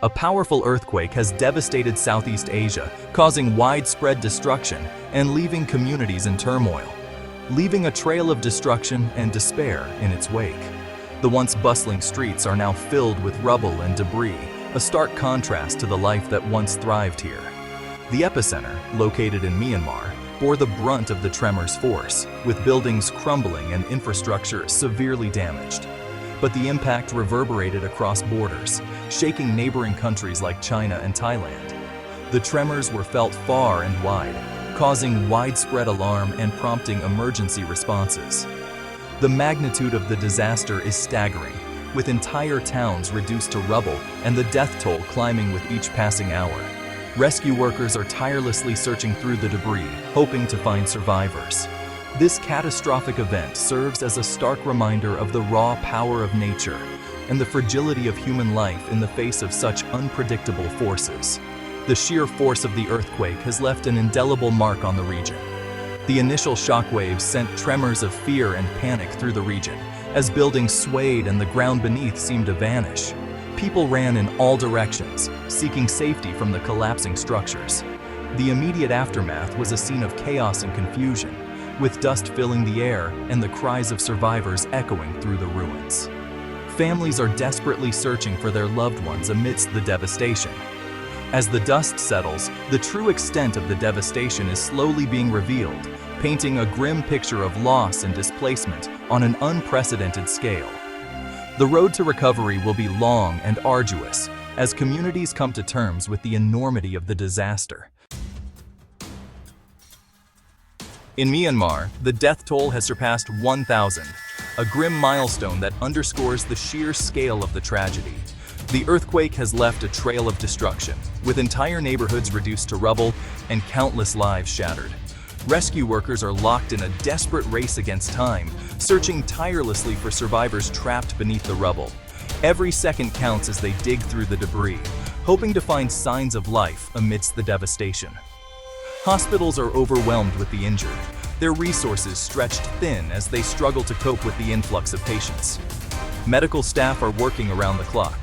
A powerful earthquake has devastated Southeast Asia, causing widespread destruction and leaving communities in turmoil, leaving a trail of destruction and despair in its wake. The once bustling streets are now filled with rubble and debris, a stark contrast to the life that once thrived here. The epicenter, located in Myanmar, bore the brunt of the tremors force, with buildings crumbling and infrastructure severely damaged. But the impact reverberated across borders, shaking neighboring countries like China and Thailand. The tremors were felt far and wide, causing widespread alarm and prompting emergency responses. The magnitude of the disaster is staggering, with entire towns reduced to rubble and the death toll climbing with each passing hour. Rescue workers are tirelessly searching through the debris, hoping to find survivors. This catastrophic event serves as a stark reminder of the raw power of nature and the fragility of human life in the face of such unpredictable forces. The sheer force of the earthquake has left an indelible mark on the region. The initial shockwaves sent tremors of fear and panic through the region, as buildings swayed and the ground beneath seemed to vanish. People ran in all directions, seeking safety from the collapsing structures. The immediate aftermath was a scene of chaos and confusion, with dust filling the air and the cries of survivors echoing through the ruins. Families are desperately searching for their loved ones amidst the devastation. As the dust settles, the true extent of the devastation is slowly being revealed, painting a grim picture of loss and displacement on an unprecedented scale. The road to recovery will be long and arduous as communities come to terms with the enormity of the disaster. In Myanmar, the death toll has surpassed 1,000, a grim milestone that underscores the sheer scale of the tragedy. The earthquake has left a trail of destruction, with entire neighborhoods reduced to rubble and countless lives shattered. Rescue workers are locked in a desperate race against time, searching tirelessly for survivors trapped beneath the rubble. Every second counts as they dig through the debris, hoping to find signs of life amidst the devastation. Hospitals are overwhelmed with the injured, their resources stretched thin as they struggle to cope with the influx of patients. Medical staff are working around the clock,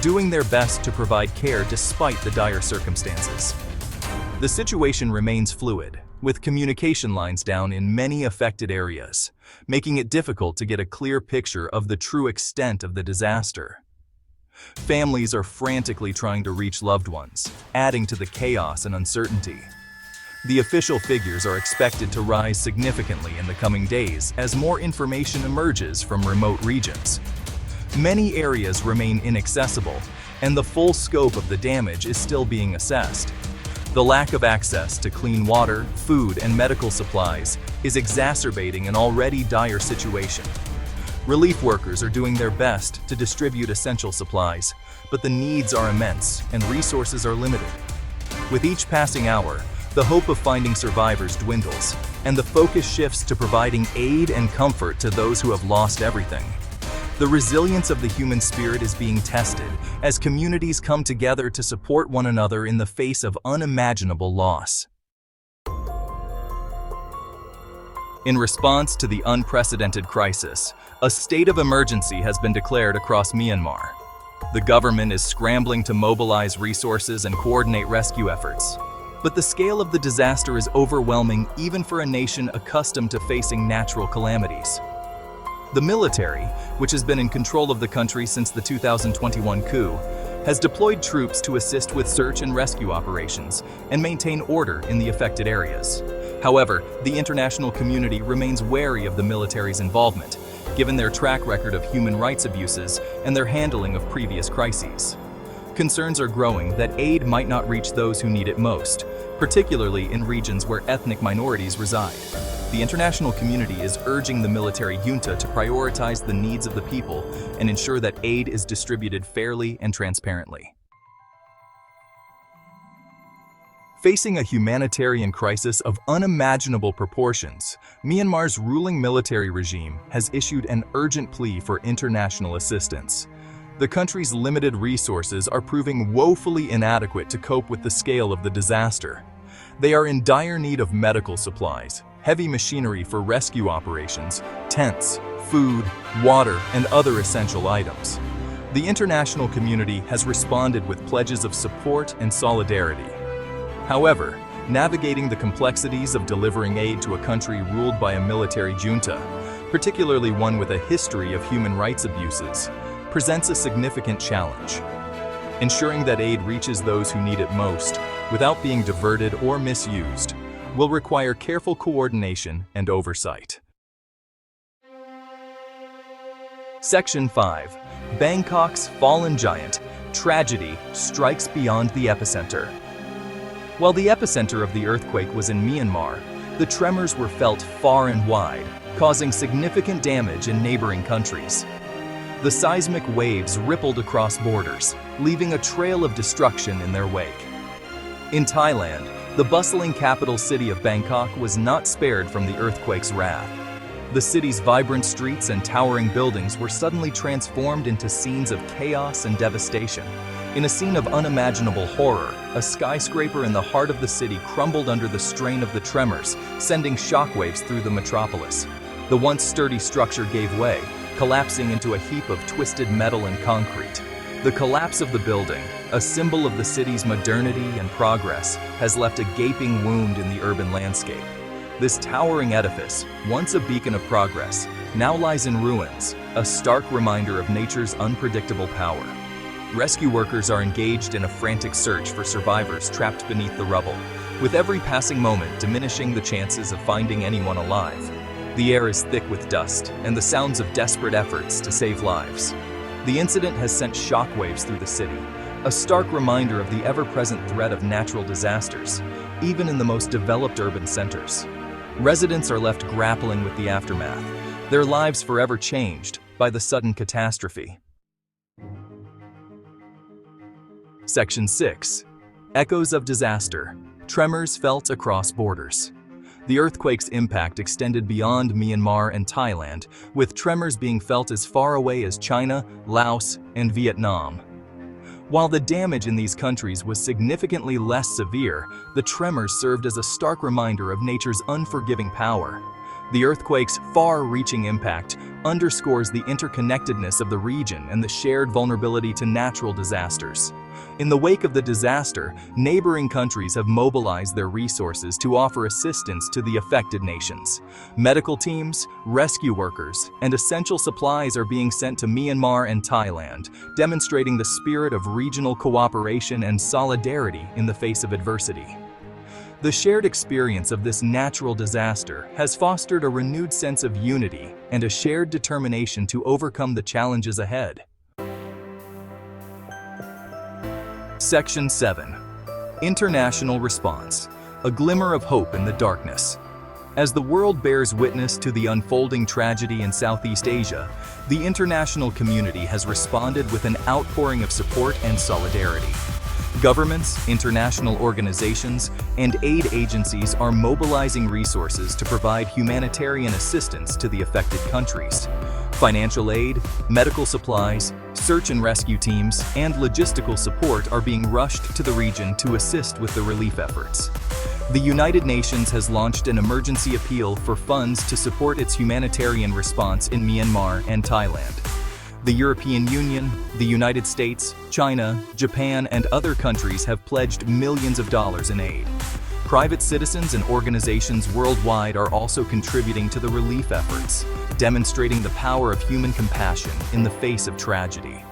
doing their best to provide care despite the dire circumstances. The situation remains fluid, with communication lines down in many affected areas, making it difficult to get a clear picture of the true extent of the disaster. Families are frantically trying to reach loved ones, adding to the chaos and uncertainty. The official figures are expected to rise significantly in the coming days as more information emerges from remote regions. Many areas remain inaccessible, and the full scope of the damage is still being assessed. The lack of access to clean water, food, and medical supplies is exacerbating an already dire situation. Relief workers are doing their best to distribute essential supplies, but the needs are immense and resources are limited. With each passing hour, the hope of finding survivors dwindles, and the focus shifts to providing aid and comfort to those who have lost everything. The resilience of the human spirit is being tested as communities come together to support one another in the face of unimaginable loss. In response to the unprecedented crisis, a state of emergency has been declared across Myanmar. The government is scrambling to mobilize resources and coordinate rescue efforts. But the scale of the disaster is overwhelming even for a nation accustomed to facing natural calamities. The military, which has been in control of the country since the 2021 coup, has deployed troops to assist with search and rescue operations and maintain order in the affected areas. However, the international community remains wary of the military's involvement, given their track record of human rights abuses and their handling of previous crises. Concerns are growing that aid might not reach those who need it most, particularly in regions where ethnic minorities reside. The international community is urging the military junta to prioritize the needs of the people and ensure that aid is distributed fairly and transparently. Facing a humanitarian crisis of unimaginable proportions, Myanmar's ruling military regime has issued an urgent plea for international assistance. The country's limited resources are proving woefully inadequate to cope with the scale of the disaster. They are in dire need of medical supplies, heavy machinery for rescue operations, tents, food, water, and other essential items. The international community has responded with pledges of support and solidarity. However, navigating the complexities of delivering aid to a country ruled by a military junta, particularly one with a history of human rights abuses, presents a significant challenge. Ensuring that aid reaches those who need it most, without being diverted or misused, will require careful coordination and oversight. Section 5. Bangkok's fallen giant. Tragedy strikes beyond the epicenter. While the epicenter of the earthquake was in Myanmar, the tremors were felt far and wide, causing significant damage in neighboring countries. The seismic waves rippled across borders, leaving a trail of destruction in their wake. In Thailand, the bustling capital city of Bangkok was not spared from the earthquake's wrath. The city's vibrant streets and towering buildings were suddenly transformed into scenes of chaos and devastation. In a scene of unimaginable horror, a skyscraper in the heart of the city crumbled under the strain of the tremors, sending shockwaves through the metropolis. The once sturdy structure gave way, collapsing into a heap of twisted metal and concrete. The collapse of the building, a symbol of the city's modernity and progress, has left a gaping wound in the urban landscape. This towering edifice, once a beacon of progress, now lies in ruins, a stark reminder of nature's unpredictable power. Rescue workers are engaged in a frantic search for survivors trapped beneath the rubble, with every passing moment diminishing the chances of finding anyone alive. The air is thick with dust and the sounds of desperate efforts to save lives. The incident has sent shockwaves through the city, a stark reminder of the ever-present threat of natural disasters, even in the most developed urban centers. Residents are left grappling with the aftermath, their lives forever changed by the sudden catastrophe. Section 6. Echoes of disaster. Tremors felt across borders. The earthquake's impact extended beyond Myanmar and Thailand, with tremors being felt as far away as China, Laos, and Vietnam. While the damage in these countries was significantly less severe, the tremors served as a stark reminder of nature's unforgiving power. The earthquake's far-reaching impact underscores the interconnectedness of the region and the shared vulnerability to natural disasters. In the wake of the disaster, neighboring countries have mobilized their resources to offer assistance to the affected nations. Medical teams, rescue workers, and essential supplies are being sent to Myanmar and Thailand, demonstrating the spirit of regional cooperation and solidarity in the face of adversity. The shared experience of this natural disaster has fostered a renewed sense of unity and a shared determination to overcome the challenges ahead. Section 7. International Response. A glimmer of hope in the darkness. As the world bears witness to the unfolding tragedy in Southeast Asia, the international community has responded with an outpouring of support and solidarity. Governments, international organizations, and aid agencies are mobilizing resources to provide humanitarian assistance to the affected countries. Financial aid, medical supplies, search and rescue teams, and logistical support are being rushed to the region to assist with the relief efforts. The United Nations has launched an emergency appeal for funds to support its humanitarian response in Myanmar and Thailand. The European Union, the United States, China, Japan, and other countries have pledged millions of dollars in aid. Private citizens and organizations worldwide are also contributing to the relief efforts, demonstrating the power of human compassion in the face of tragedy.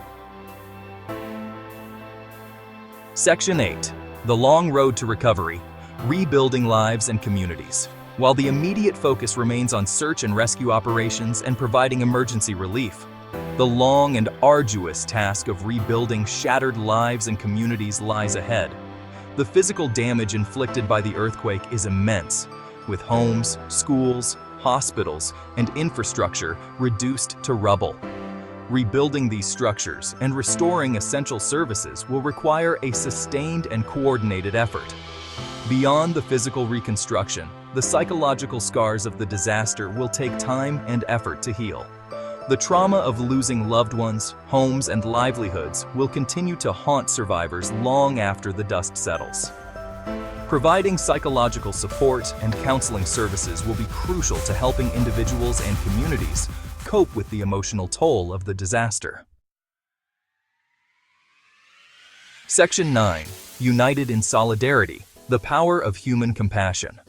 Section 8. The long road to recovery. Rebuilding lives and communities. While the immediate focus remains on search and rescue operations and providing emergency relief, the long and arduous task of rebuilding shattered lives and communities lies ahead. The physical damage inflicted by the earthquake is immense, with homes, schools, hospitals, and infrastructure reduced to rubble. Rebuilding these structures and restoring essential services will require a sustained and coordinated effort. Beyond the physical reconstruction, the psychological scars of the disaster will take time and effort to heal. The trauma of losing loved ones, homes, and livelihoods will continue to haunt survivors long after the dust settles. Providing psychological support and counseling services will be crucial to helping individuals and communities cope with the emotional toll of the disaster. Section 9. United in Solidarity, the Power of Human Compassion.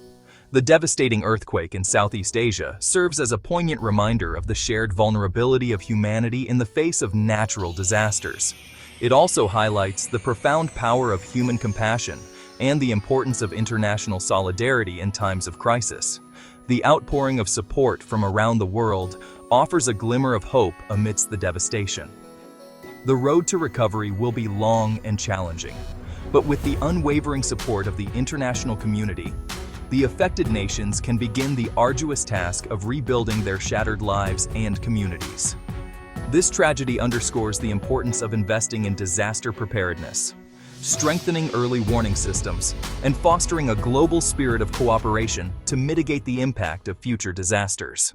The devastating earthquake in Southeast Asia serves as a poignant reminder of the shared vulnerability of humanity in the face of natural disasters. It also highlights the profound power of human compassion and the importance of international solidarity in times of crisis. The outpouring of support from around the world offers a glimmer of hope amidst the devastation. The road to recovery will be long and challenging, but with the unwavering support of the international community, the affected nations can begin the arduous task of rebuilding their shattered lives and communities. This tragedy underscores the importance of investing in disaster preparedness, strengthening early warning systems, and fostering a global spirit of cooperation to mitigate the impact of future disasters.